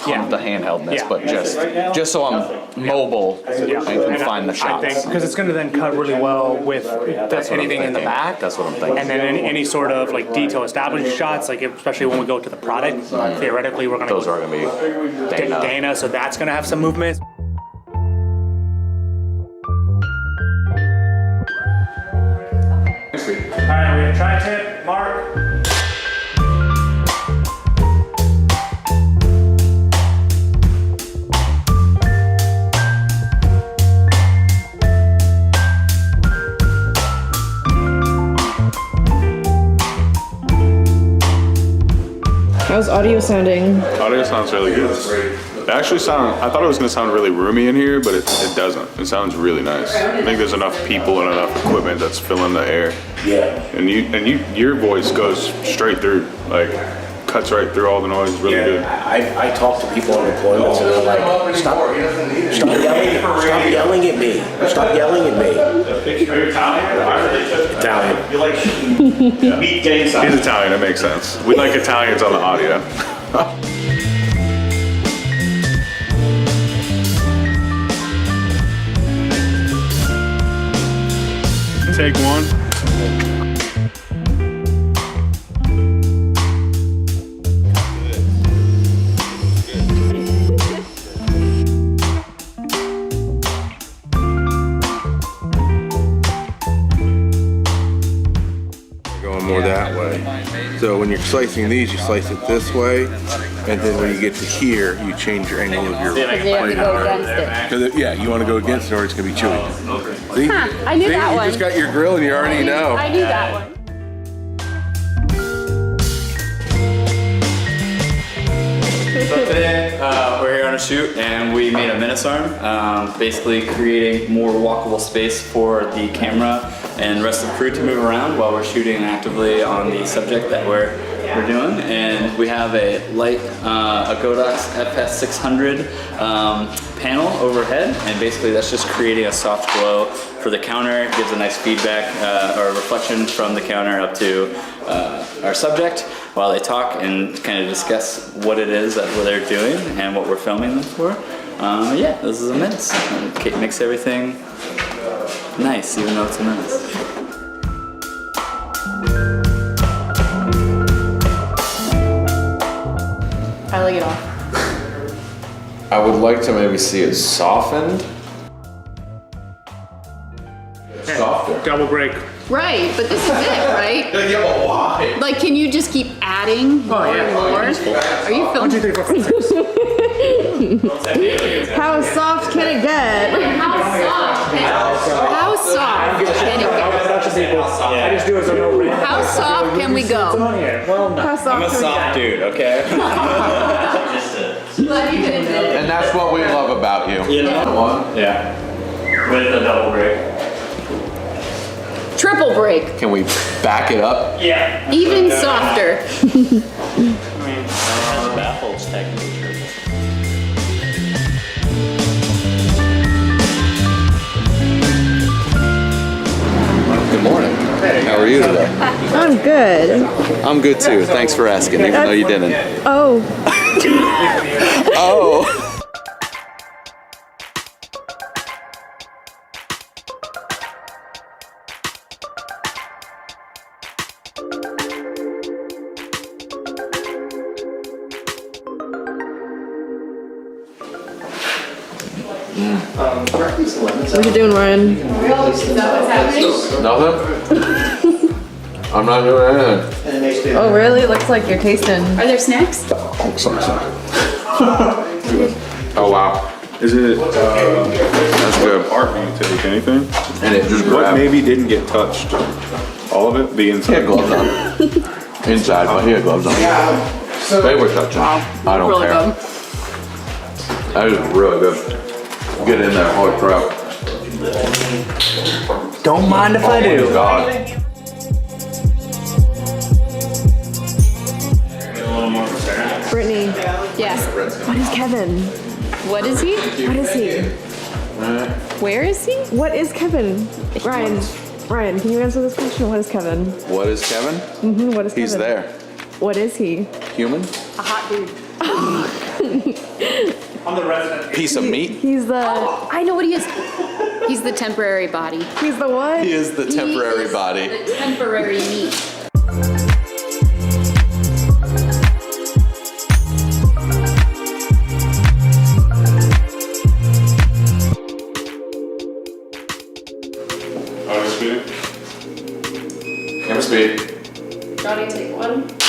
ton of the handheldness, but just so I'm mobile and can find the shots. Because it's going to then cut really well with anything in the back. That's what I'm thinking. And then any sort of like detail established shots, like especially when we go to the product, theoretically we're going to Those are going to be Dana, so that's going to have some movement. All right, we're going to tri-tip, Mark. How's audio sounding? Audio sounds really good. It actually I thought it was gonna sound really roomy in here, but it doesn't. It sounds really nice. I think there's enough people and enough equipment that's filling the air. Yeah. And your voice goes straight through, like cuts right through all the noise. Really good. I talk to people on deployments and they're like, stop yelling at me. Stop yelling at me. Are you Italian? Italian. You like meat gang size? He's Italian, that makes sense. We like Italians on the audio. Take one. Going more that way. So when you're slicing these, you slice it this way, and then when you get to here, you change your angle of your Because you have to go against it. Yeah, you want to go against it or it's going to be chewy. See? Huh, I knew that You one. just got your grill and you already know. I knew that one. So today, we're here on a shoot and we made a menace arm, basically creating more walkable space for the camera and the rest of the crew to move around while we're shooting actively on the subject that we're doing. And we have a light, a Godox FS600 panel overhead, and basically that's just creating a soft glow for the counter. It gives a nice feedback or reflection from the counter up to our subject while they talk and kind of discuss what it is that they're doing and what we're filming them for. Yeah, this is a menace. It makes everything nice, even though it's a menace. I like it all. I would like to maybe see it softened. Softer. Double break. Right, but this is it, right? Yeah, but why? Like, can you just keep adding more and more? Are you filming? 1, 2, 3, 4, 5, 6. How soft can it get? How soft can it get? I just do it so no rain. How soft can we go? How soft I'm a can we soft get? dude, okay? Glad you could admit it. And that's what we love about you. You know? One. Yeah. With the double break. Triple break. Can we back it up? Yeah. Even softer. Baffles technically. Good morning. How are you today? I'm good. I'm good too. Thanks for asking, even though you didn't. Oh. Oh. What you doing, Ryan? Nothing? I'm not doing anything. Oh, really? Looks like you're tasting. Are there snacks? Oh, sorry. Oh wow. Is it? That's good. Art you take anything? And it just What grabbed. maybe didn't get touched? All of it? The He inside? had gloves on. Inside, but he had gloves on. They were touching. I don't Really care. good. That is really good. Get in there, holy crap. Don't mind if I Oh do. my God. Brittany, Yes. what is Kevin? What is he? What is he? Where is he? What is Kevin? Ryan, can you answer this question? What is Kevin? What is Kevin? What is Kevin? He's there. What is he? Human? A hot dude. I'm the resident. Piece of meat. He's the. I know what he is. He's the temporary body. He's the what? He is the temporary He is body. The temporary meat. Auto speed. Camera speed. Johnny, take one.